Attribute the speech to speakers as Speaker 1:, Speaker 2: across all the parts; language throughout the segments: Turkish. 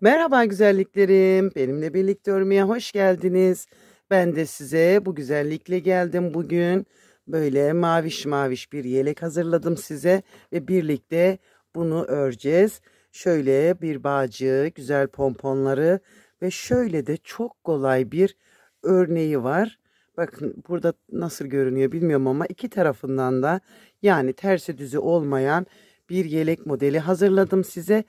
Speaker 1: Merhaba güzelliklerim. Benimle birlikte örmeye hoş geldiniz. Ben de size bu güzellikle geldim bugün. Böyle maviş maviş bir yelek hazırladım size ve birlikte bunu öreceğiz. Şöyle bir bağcığı, güzel pomponları ve şöyle de çok kolay bir örneği var. Bakın burada nasıl görünüyor bilmiyorum ama iki tarafından da yani tersi düzü olmayan bir yelek modeli hazırladım size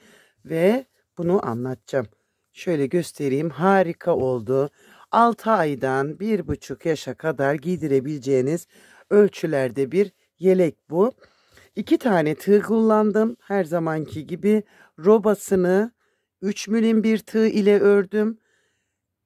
Speaker 1: ve bunu anlatacağım. Şöyle göstereyim. Harika oldu. 6 aydan 1,5 yaşa kadar giydirebileceğiniz ölçülerde bir yelek bu. 2 tane tığ kullandım. Her zamanki gibi robasını 3 milim bir tığ ile ördüm.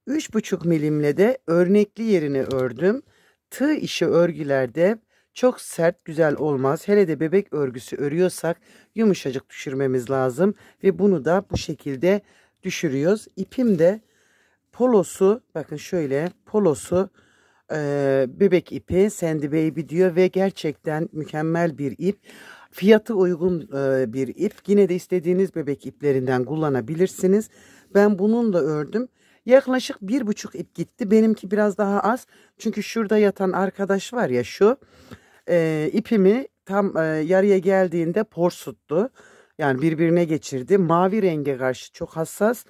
Speaker 1: 3,5 milimle de örnekli yerini ördüm. Tığ işi örgülerde çok sert güzel olmaz. Hele de bebek örgüsü örüyorsak yumuşacık düşürmemiz lazım. Ve bunu da bu şekilde düşürüyoruz. İpim de polosu, bakın şöyle polosu bebek ipi, Sandy Baby diyor ve gerçekten mükemmel bir ip. Fiyatı uygun bir ip. Yine de istediğiniz bebek iplerinden kullanabilirsiniz. Ben bununla ördüm. Yaklaşık 1,5 ip gitti. Benimki biraz daha az. Çünkü şurada yatan arkadaş var ya, şu ipimi tam yarıya geldiğinde porsuttu. Yani birbirine geçirdi. Mavi renge karşı çok hassas,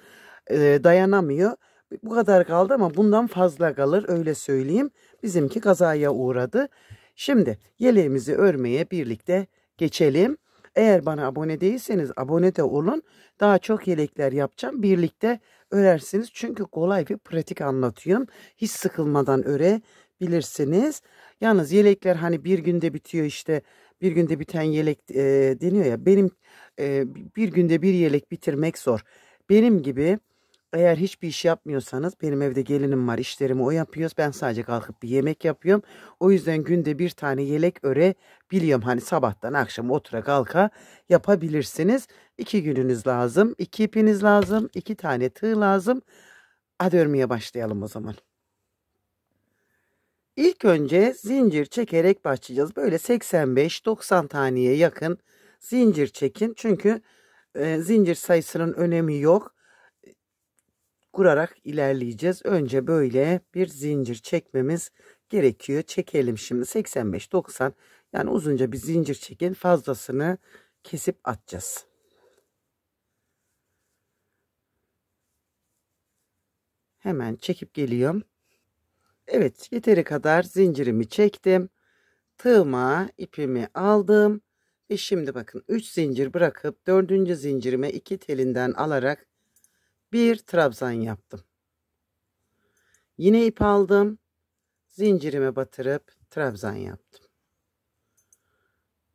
Speaker 1: dayanamıyor. Bu kadar kaldı ama bundan fazla kalır, öyle söyleyeyim. Bizimki kazaya uğradı. Şimdi yeleğimizi örmeye birlikte geçelim. Eğer bana abone değilseniz abone de olun. Daha çok yelekler yapacağım. Birlikte örersiniz. Çünkü kolay ve pratik anlatıyorum. Hiç sıkılmadan örebilirsiniz. Yalnız yelekler hani bir günde bitiyor işte. Bir günde biten yelek deniyor ya. Benim bir günde bir yelek bitirmek zor. Benim gibi eğer hiçbir iş yapmıyorsanız, benim evde gelinim var, işlerimi o yapıyor. Ben sadece kalkıp bir yemek yapıyorum. O yüzden günde bir tane yelek örebiliyorum. Hani sabahtan akşam otura kalka yapabilirsiniz. 2 gününüz lazım. 2 ipiniz lazım. 2 tane tığ lazım. Hadi örmeye başlayalım o zaman. İlk önce zincir çekerek başlayacağız. Böyle 85-90 taneye yakın zincir çekin. Çünkü zincir sayısının önemi yok. Kurarak ilerleyeceğiz. Önce böyle bir zincir çekmemiz gerekiyor. Çekelim şimdi 85-90, yani uzunca bir zincir çekin, fazlasını kesip atacağız. Hemen çekip geliyorum. Evet, yeteri kadar zincirimi çektim. Tığıma ipimi aldım. Ve şimdi bakın 3 zincir bırakıp 4. zincirime 2 telinden alarak bir trabzan yaptım. Yine ip aldım. Zincirime batırıp trabzan yaptım.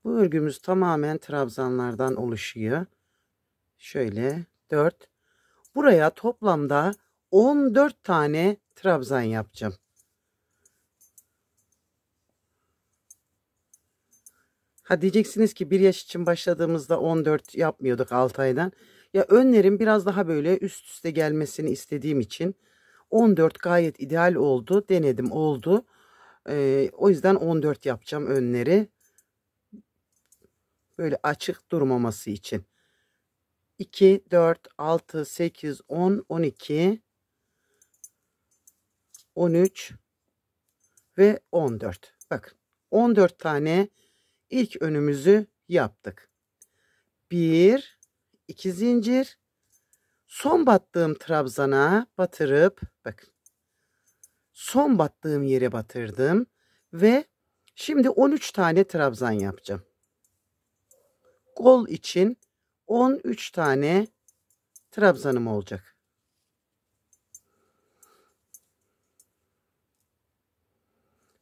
Speaker 1: Bu örgümüz tamamen trabzanlardan oluşuyor. Şöyle 4. Buraya toplamda 14 tane trabzan yapacağım. Ha, diyeceksiniz ki 1 yaş için başladığımızda 14 yapmıyorduk 6 aydan. Ya önlerin biraz daha böyle üst üste gelmesini istediğim için 14 gayet ideal oldu. Denedim, oldu. O yüzden 14 yapacağım önleri. Böyle açık durmaması için. 2, 4, 6, 8, 10, 12, 13 ve 14. Bakın 14 tane ilk önümüzü yaptık. 1, 2 zincir. Son battığım trabzana batırıp, bakın son battığım yere batırdım ve şimdi 13 tane trabzan yapacağım. Kol için 13 tane trabzanım olacak.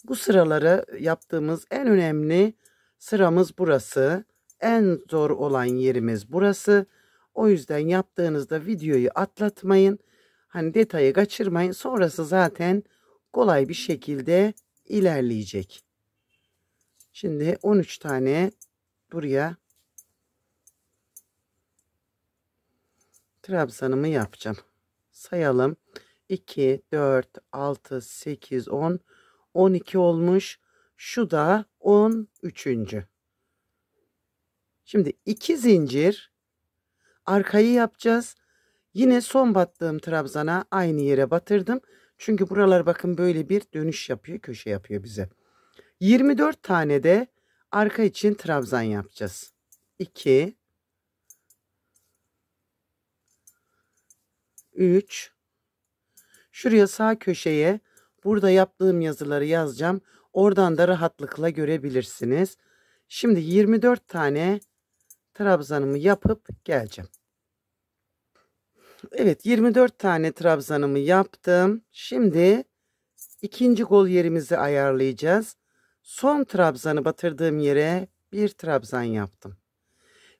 Speaker 1: Bu sıraları yaptığımız en önemli sıramız burası. En zor olan yerimiz burası. O yüzden yaptığınızda videoyu atlatmayın. Hani detayı kaçırmayın. Sonrası zaten kolay bir şekilde ilerleyecek. Şimdi 13 tane buraya trabzanımı yapacağım. Sayalım. 2, 4, 6, 8, 10, 12 olmuş. Şu da 13. Şimdi 2 zincir arkayı yapacağız. Yine son battığım trabzana aynı yere batırdım. Çünkü buralar bakın böyle bir dönüş yapıyor, köşe yapıyor bize. 24 tane de arka için trabzan yapacağız. 2 3 Şuraya sağ köşeye burada yaptığım yazıları yazacağım. Oradan da rahatlıkla görebilirsiniz. Şimdi 24 tane trabzanımı yapıp geleceğim. Evet, 24 tane trabzanımı yaptım. Şimdi ikinci kol yerimizi ayarlayacağız. Son trabzanı batırdığım yere bir trabzan yaptım.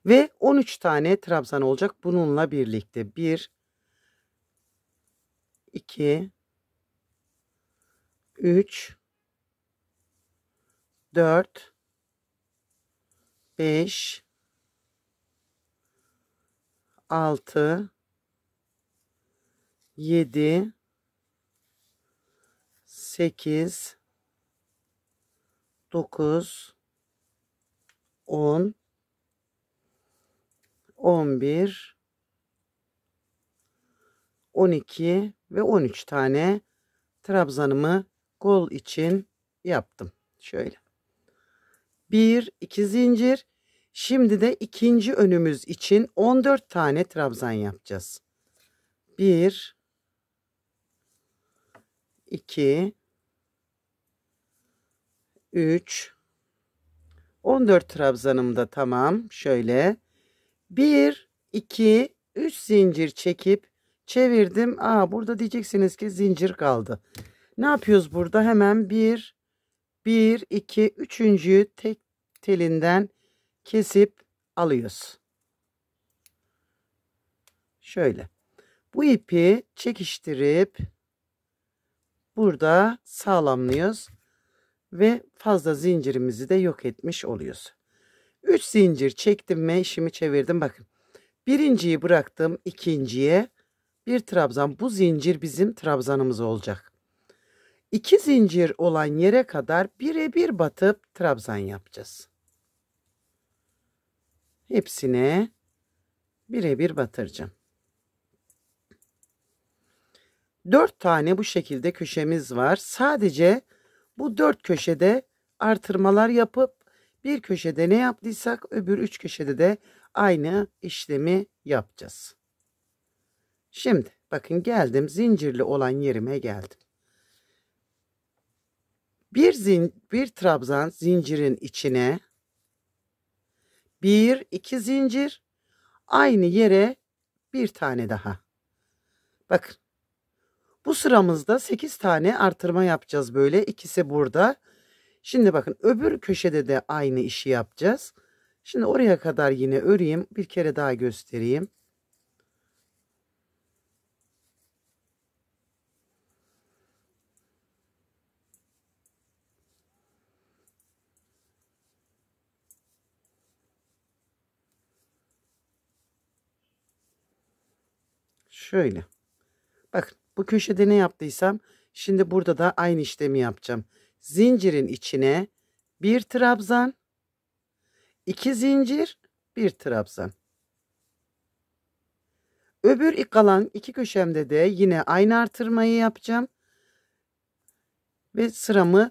Speaker 1: Ve 13 tane trabzan olacak bununla birlikte. 1 2 3 4 5 6 7 8 9 10 11 12 ve 13 tane trabzanımı kol için yaptım. Şöyle. 1 2 zincir. Şimdi de ikinci önümüz için 14 tane trabzan yapacağız. 1 2 3 14 trabzanım da tamam. Şöyle 1 2 3 zincir çekip çevirdim. Burada diyeceksiniz ki zincir kaldı. Ne yapıyoruz burada? Hemen 1 2 üçüncüyü tek telinden kesip alıyoruz. Şöyle. Bu ipi çekiştirip burada sağlamlıyoruz ve fazla zincirimizi de yok etmiş oluyoruz. 3 zincir çektim ve işimi çevirdim. Bakın. Birinciyi bıraktım, ikinciye bir trabzan. Bu zincir bizim trabzanımız olacak. 2 zincir olan yere kadar birebir batıp trabzan yapacağız. Hepsine birebir batıracağım. 4 tane bu şekilde köşemiz var. Sadece bu 4 köşede artırmalar yapıp bir köşede ne yaptıysak öbür 3 köşede de aynı işlemi yapacağız. Şimdi bakın geldim, zincirli olan yerime geldim. Bir trabzan zincirin içine 1 2 zincir, aynı yere bir tane daha. Bakın. Bu sıramızda 8 tane artırma yapacağız böyle. İkisi burada. Şimdi bakın öbür köşede de aynı işi yapacağız. Şimdi oraya kadar yine öreyim. Bir kere daha göstereyim. Şöyle. Bakın bu köşede ne yaptıysam şimdi burada da aynı işlemi yapacağım. Zincirin içine bir trabzan, 2 zincir, bir trabzan. Öbür ilk kalan iki köşemde de yine aynı artırmayı yapacağım. Ve sıramı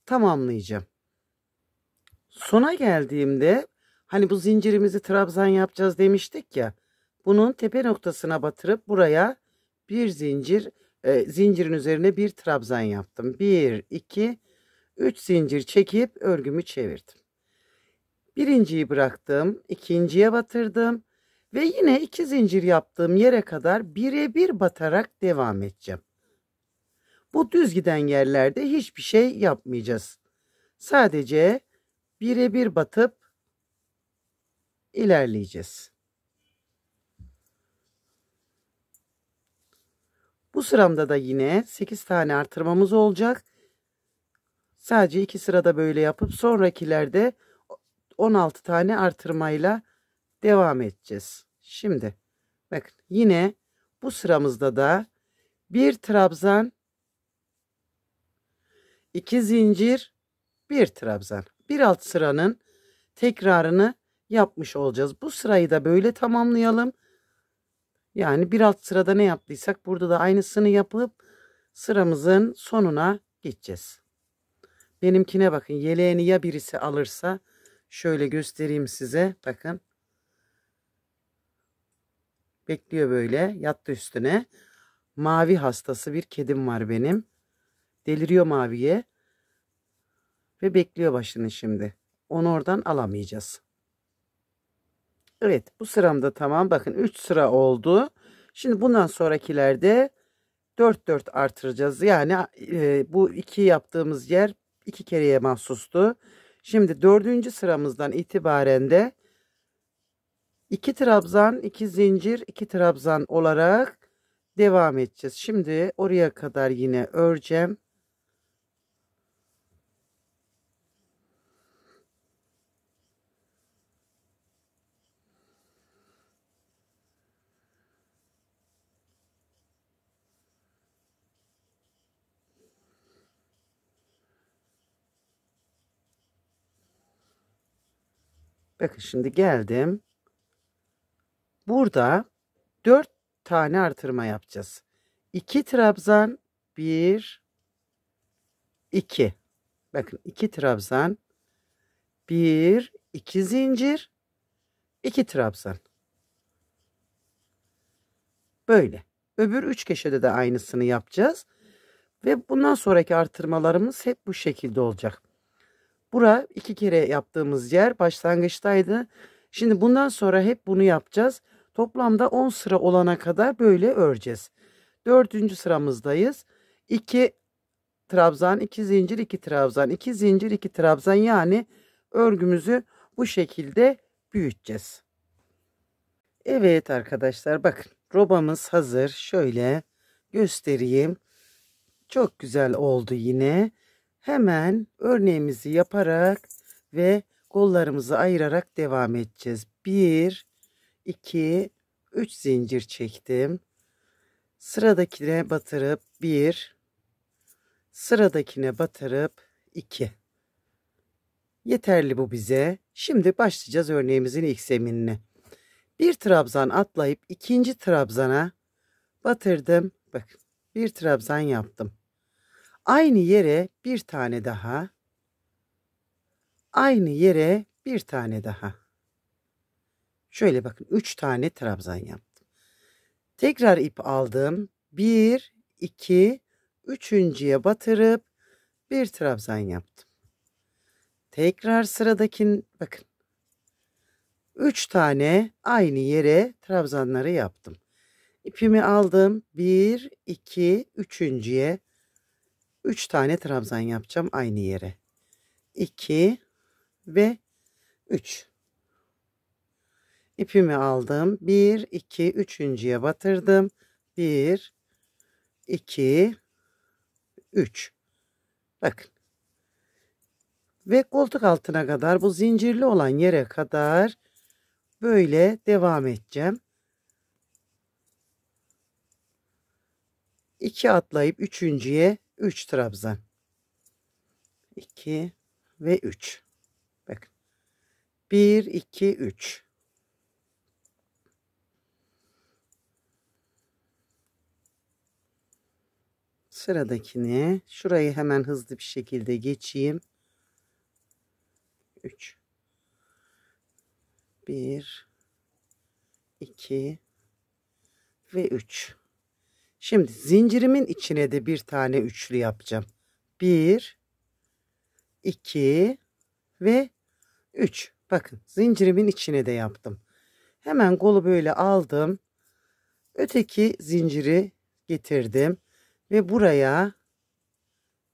Speaker 1: tamamlayacağım. Sona geldiğimde hani bu zincirimizi trabzan yapacağız demiştik ya. Bunun tepe noktasına batırıp buraya bir zincir, zincirin üzerine bir trabzan yaptım. 1 2 3 zincir çekip örgümü çevirdim. Birinciyi bıraktım, ikinciye batırdım ve yine 2 zincir yaptığım yere kadar birebir batarak devam edeceğim. Bu düz giden yerlerde hiçbir şey yapmayacağız. Sadece birebir batıp ilerleyeceğiz. Bu sıramda da yine 8 tane artırmamız olacak. Sadece 2 sırada böyle yapıp sonrakilerde 16 tane artırmayla devam edeceğiz. Şimdi bakın yine bu sıramızda da bir trabzan, 2 zincir, bir trabzan. Bir alt sıranın tekrarını yapmış olacağız. Bu sırayı da böyle tamamlayalım. Yani bir alt sırada ne yaptıysak burada da aynısını yapıp sıramızın sonuna geçeceğiz. Benimkine bakın, yeleğini ya birisi alırsa şöyle göstereyim size, bakın. Bekliyor, böyle yattı üstüne. Mavi hastası bir kedim var benim. Deliriyor maviye ve bekliyor başını şimdi. Onu oradan alamayacağız. Evet, bu sıramda tamam. Bakın 3 sıra oldu. Şimdi bundan sonrakilerde 4 artıracağız. Yani bu 2 yaptığımız yer 2 kereye mahsustu. Şimdi 4. sıramızdan itibaren de 2 trabzan, 2 zincir, 2 trabzan olarak devam edeceğiz. Şimdi oraya kadar yine öreceğim. Bakın şimdi geldim. Burada 4 tane artırma yapacağız. 2 trabzan, 1, 2. Bakın 2 trabzan, 1, 2 zincir, 2 trabzan. Böyle. Öbür 3 köşede de aynısını yapacağız. Ve bundan sonraki artırmalarımız hep bu şekilde olacak. Bura 2 kere yaptığımız yer başlangıçtaydı. Şimdi bundan sonra hep bunu yapacağız. Toplamda 10 sıra olana kadar böyle öreceğiz. 4. sıramızdayız. 2 trabzan, 2 zincir, 2 trabzan, 2 zincir, 2 trabzan, yani örgümüzü bu şekilde büyüteceğiz. Evet arkadaşlar, bakın robamız hazır. Şöyle göstereyim. Çok güzel oldu yine. Hemen örneğimizi yaparak ve kollarımızı ayırarak devam edeceğiz. 1, 2, 3 zincir çektim. Sıradakine batırıp 1, sıradakine batırıp 2. Yeterli bu bize. Şimdi başlayacağız örneğimizin ilk zeminine. Bir trabzan atlayıp ikinci trabzana batırdım. Bakın, bir trabzan yaptım. Aynı yere bir tane daha. Aynı yere bir tane daha. Şöyle bakın, 3 tane trabzan yaptım. Tekrar ip aldım. 1, 2, üçüncüye batırıp bir trabzan yaptım. Tekrar sıradaki, bakın, 3 tane aynı yere trabzanları yaptım. İpimi aldım. 1, 2, üçüncüye 3 tane trabzan yapacağım aynı yere. 2 ve 3. İpimi aldım. 1, 2, üçüncüye batırdım. 1, 2, 3. Bakın. Ve koltuk altına kadar, bu zincirli olan yere kadar böyle devam edeceğim. 2 atlayıp üçüncüye 3 trabzan. 2 ve 3. Bakın. 1, 2, 3. Sıradakini, şurayı hemen hızlı bir şekilde geçeyim. 3. 1, 2 ve 3. Şimdi zincirimin içine de bir tane üçlü yapacağım. 1, 2 ve 3. Bakın, zincirimin içine de yaptım. Hemen kolu böyle aldım. Öteki zinciri getirdim. Ve buraya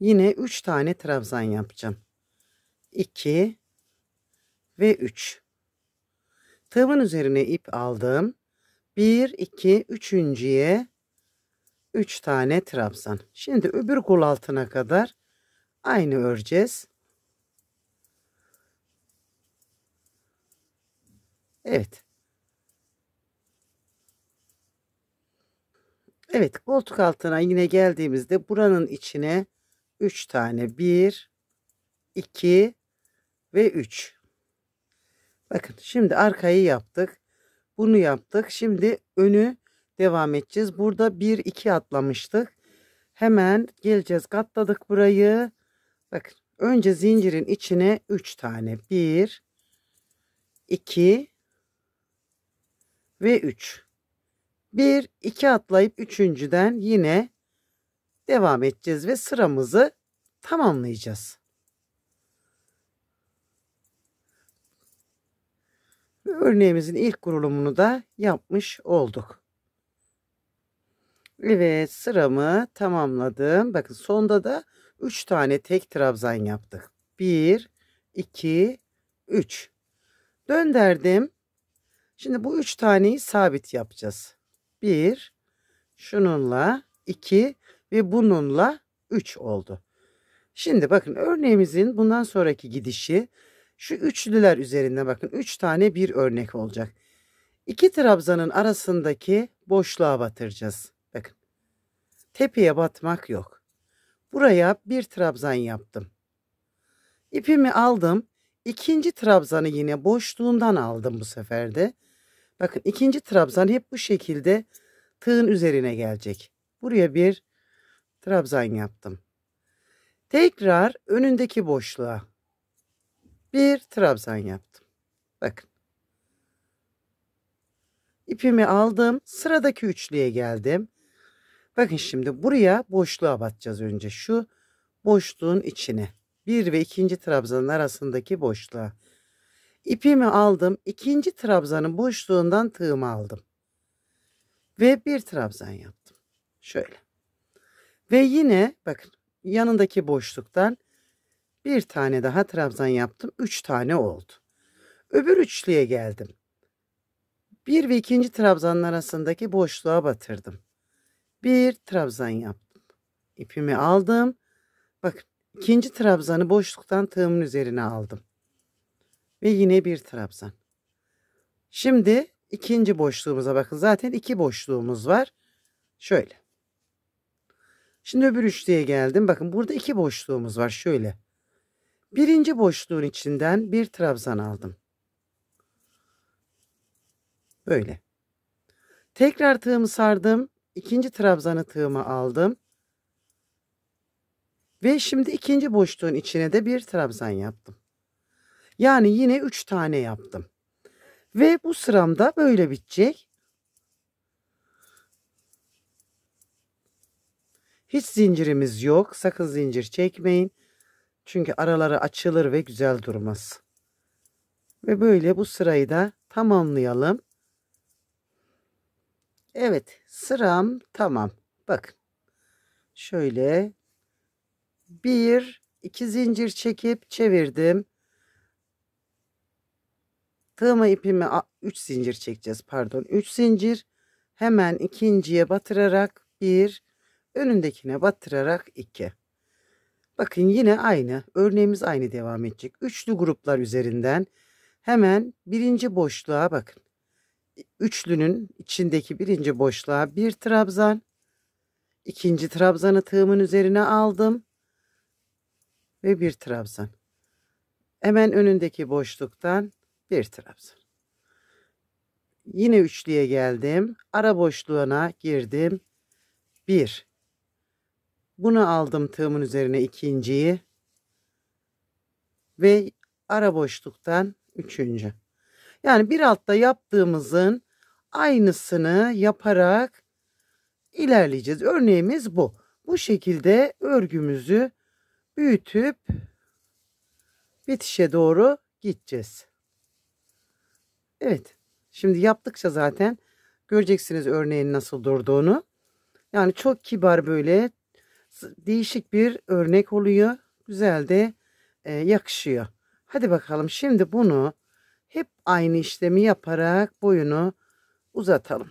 Speaker 1: yine 3 tane trabzan yapacağım. 2 ve 3. Tığımın üzerine ip aldım. 1, 2, üçüncüye 3 tane trabzan. Şimdi öbür kol altına kadar aynı öreceğiz. Evet. Evet, koltuk altına yine geldiğimizde buranın içine 3 tane, 1, 2 ve 3. Bakın, şimdi arkayı yaptık. Bunu yaptık. Şimdi önü devam edeceğiz. Burada 1-2 atlamıştık. Hemen geleceğiz. Katladık burayı. Bakın önce zincirin içine 3 tane. 1, 2 ve 3. 1, 2 atlayıp üçüncüden yine devam edeceğiz ve sıramızı tamamlayacağız. Örneğimizin ilk kurulumunu da yapmış olduk. Evet, sıramı tamamladım. Bakın sonda da 3 tane tek trabzan yaptık. 1, 2, 3. Döndürdüm. Şimdi bu 3 taneyi sabit yapacağız. 1, şununla 2 ve bununla 3 oldu. Şimdi bakın örneğimizin bundan sonraki gidişi şu üçlüler üzerinde bakın 3 tane bir örnek olacak. 2 trabzanın arasındaki boşluğa batıracağız. Bakın tepeye batmak yok. Buraya bir trabzan yaptım. İpimi aldım. İkinci trabzanı yine boşluğundan aldım bu sefer de. Bakın ikinci trabzan hep bu şekilde tığın üzerine gelecek. Buraya bir trabzan yaptım. Tekrar önündeki boşluğa bir trabzan yaptım. Bakın. İpimi aldım. Sıradaki üçlüye geldim. Bakın şimdi buraya boşluğa batacağız önce. Şu boşluğun içine. Bir ve ikinci trabzanın arasındaki boşluğa. İpimi aldım. İkinci trabzanın boşluğundan tığımı aldım. Ve bir trabzan yaptım. Şöyle. Ve yine bakın yanındaki boşluktan bir tane daha trabzan yaptım. 3 tane oldu. Öbür üçlüye geldim. Bir ve ikinci trabzanın arasındaki boşluğa batırdım. Bir trabzan yaptım. İpimi aldım. Bakın ikinci trabzanı boşluktan tığımın üzerine aldım. Ve yine bir trabzan. Şimdi ikinci boşluğumuza bakın. Zaten 2 boşluğumuz var. Şöyle. Şimdi öbür üçlüye geldim. Bakın burada 2 boşluğumuz var. Şöyle. Birinci boşluğun içinden bir trabzan aldım. Böyle. Tekrar tığımı sardım. İkinci trabzanı tığıma aldım. Ve şimdi ikinci boşluğun içine de bir trabzan yaptım. Yani yine 3 tane yaptım. Ve bu sıramda böyle bitecek. Hiç zincirimiz yok. Sakın zincir çekmeyin. Çünkü araları açılır ve güzel durmaz. Ve böyle bu sırayı da tamamlayalım. Evet, sıram tamam. Bakın. Şöyle 1 2 zincir çekip çevirdim. Tığıma ipimi 3 zincir çekeceğiz. Pardon. 3 zincir. Hemen ikinciye batırarak 1, önündekine batırarak 2. Bakın yine aynı. Örneğimiz aynı devam edecek. Üçlü gruplar üzerinden hemen birinci boşluğa bakın. Üçlünün içindeki birinci boşluğa bir trabzan. İkinci trabzanı tığımın üzerine aldım. Ve bir trabzan. Hemen önündeki boşluktan bir trabzan. Yine üçlüye geldim. Ara boşluğuna girdim. 1. Bunu aldım tığımın üzerine ikinciyi. Ve ara boşluktan üçüncü. Yani bir altta yaptığımızın aynısını yaparak ilerleyeceğiz. Örneğimiz bu. Bu şekilde örgümüzü büyütüp bitişe doğru gideceğiz. Evet. Şimdi yaptıkça zaten göreceksiniz örneğin nasıl durduğunu. Yani çok kibar böyle değişik bir örnek oluyor. Güzel de yakışıyor. Hadi bakalım şimdi bunu hep aynı işlemi yaparak boyunu uzatalım.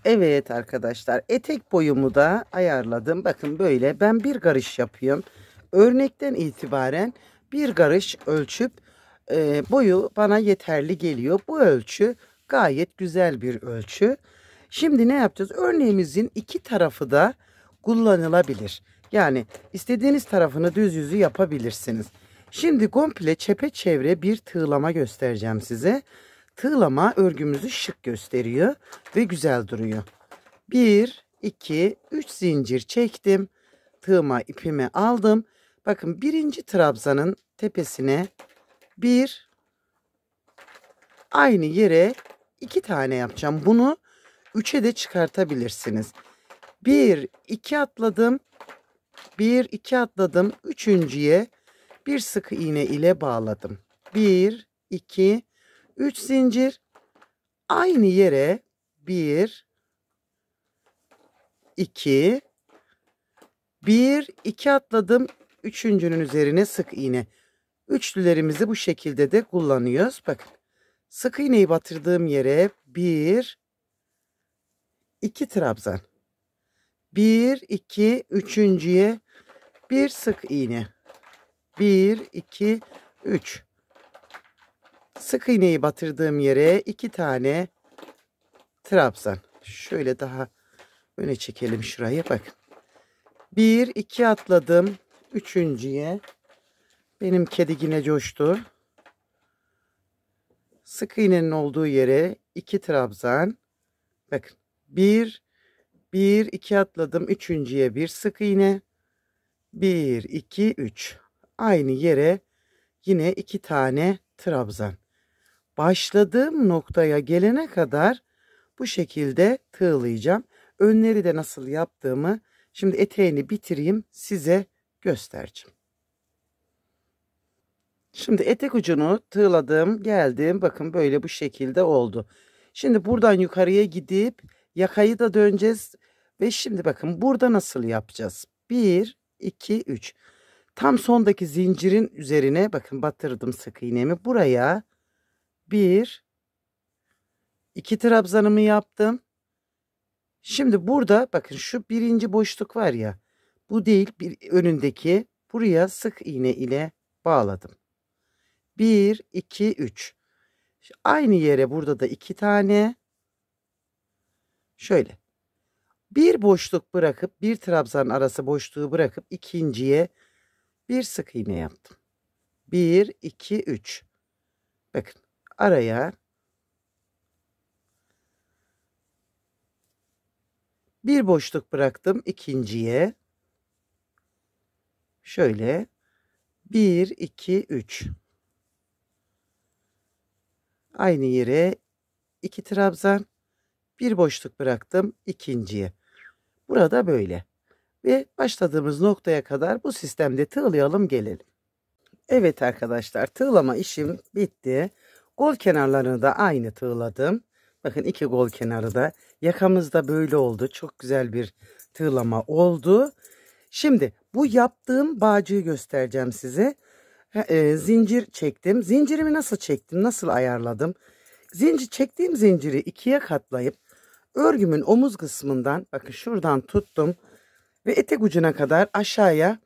Speaker 1: Evet arkadaşlar, etek boyumu da ayarladım. Bakın böyle ben bir karış yapıyorum. Örnekten itibaren bir karış ölçüp boyu bana yeterli geliyor. Bu ölçü gayet güzel bir ölçü. Şimdi ne yapacağız? Örneğimizin iki tarafı da kullanılabilir. Yani istediğiniz tarafını düz yüzü yapabilirsiniz. Şimdi komple çepeçevre bir tığlama göstereceğim size. tığlama örgümüzü şık gösteriyor ve güzel duruyor. 1, 2, 3 zincir çektim. Tığıma ipimi aldım. Bakın birinci trabzanın tepesine bir, aynı yere 2 tane yapacağım. Bunu 3'e de çıkartabilirsiniz. 1, 2 atladım. 1, 2 atladım. Üçüncüye bir sık iğne ile bağladım. 1, 2, 3 zincir. Aynı yere 1, 2, 1, 2 atladım. Üçüncünün üzerine sık iğne. Üçlülerimizi bu şekilde de kullanıyoruz. Bakın. Sık iğneyi batırdığım yere 1, 2 trabzan. 1, 2, üçüncüye bir sık iğne. 1, 2, 3. Sık iğneyi batırdığım yere 2 tane trabzan. Şöyle daha öne çekelim şurayı. Bakın. 1, 2 atladım. Üçüncüye. Benim kedi yine coştu. Sık iğnenin olduğu yere 2 trabzan. Bakın. 1, 2 atladım. Üçüncüye bir sık iğne. 1, 2, 3. Aynı yere yine 2 tane trabzan. Başladığım noktaya gelene kadar bu şekilde tığlayacağım. Önleri de nasıl yaptığımı şimdi eteğini bitireyim size göstereceğim. Şimdi etek ucunu tığladım, geldim. Bakın böyle bu şekilde oldu. Şimdi buradan yukarıya gidip yakayı da döneceğiz. Ve şimdi bakın burada nasıl yapacağız? 1, 2, 3. Tam sondaki zincirin üzerine bakın batırdım sık iğnemi. Buraya 1, 2 trabzanımı yaptım. Şimdi burada bakın şu birinci boşluk var ya. Bu değil, bir önündeki, buraya sık iğne ile bağladım. 1, 2, 3. Aynı yere burada da 2 tane. Şöyle. Bir boşluk bırakıp bir trabzan arası boşluğu bırakıp ikinciye bir sık iğne yaptım. 1, 2, 3. Bakın araya bir boşluk bıraktım ikinciye. Şöyle 1, 2, 3. Aynı yere 2 trabzan, bir boşluk bıraktım ikinciye. Burada böyle. Ve başladığımız noktaya kadar bu sistemde tığlayalım gelelim. Evet arkadaşlar, tığlama işim bitti. Kol kenarlarını da aynı tığladım. Bakın 2 kol kenarı da yakamız da böyle oldu. Çok güzel bir tığlama oldu. Şimdi bu yaptığım bağcığı göstereceğim size. Zincir çektim. Zincirimi nasıl çektim? Nasıl ayarladım? Çektiğim zinciri ikiye katlayıp örgümün omuz kısmından bakın şuradan tuttum ve etek ucuna kadar aşağıya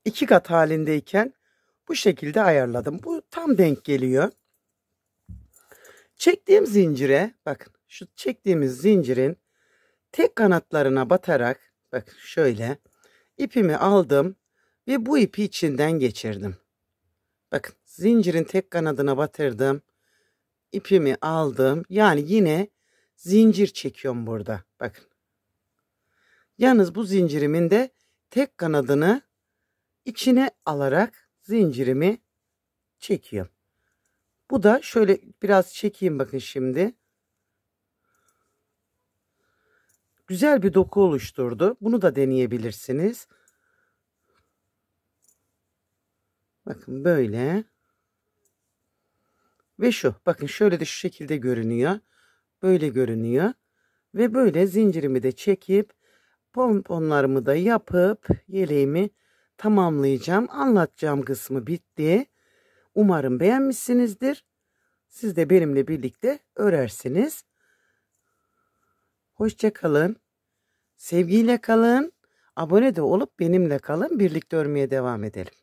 Speaker 1: 2 kat halindeyken bu şekilde ayarladım. Bu tam denk geliyor. Çektiğim zincire bakın şu çektiğimiz zincirin tek kanatlarına batarak bakın şöyle ipimi aldım ve bu ipi içinden geçirdim. Bakın zincirin tek kanadına batırdım. İpimi aldım. Yani yine zincir çekiyorum burada. Bakın. Yalnız bu zincirimin de tek kanadını içine alarak zincirimi çekiyorum. Bu da şöyle biraz çekeyim bakın şimdi. Güzel bir doku oluşturdu. Bunu da deneyebilirsiniz. Bakın böyle. Ve şu bakın şöyle de şu şekilde görünüyor. Böyle görünüyor. Ve böyle zincirimi de çekip pomponlarımı da yapıp yeleğimi tamamlayacağım. Anlatacağım kısmı bitti. Umarım beğenmişsinizdir. Siz de benimle birlikte örersiniz. Hoşça kalın. Sevgiyle kalın. Abone de olup benimle kalın. Birlikte örmeye devam edelim.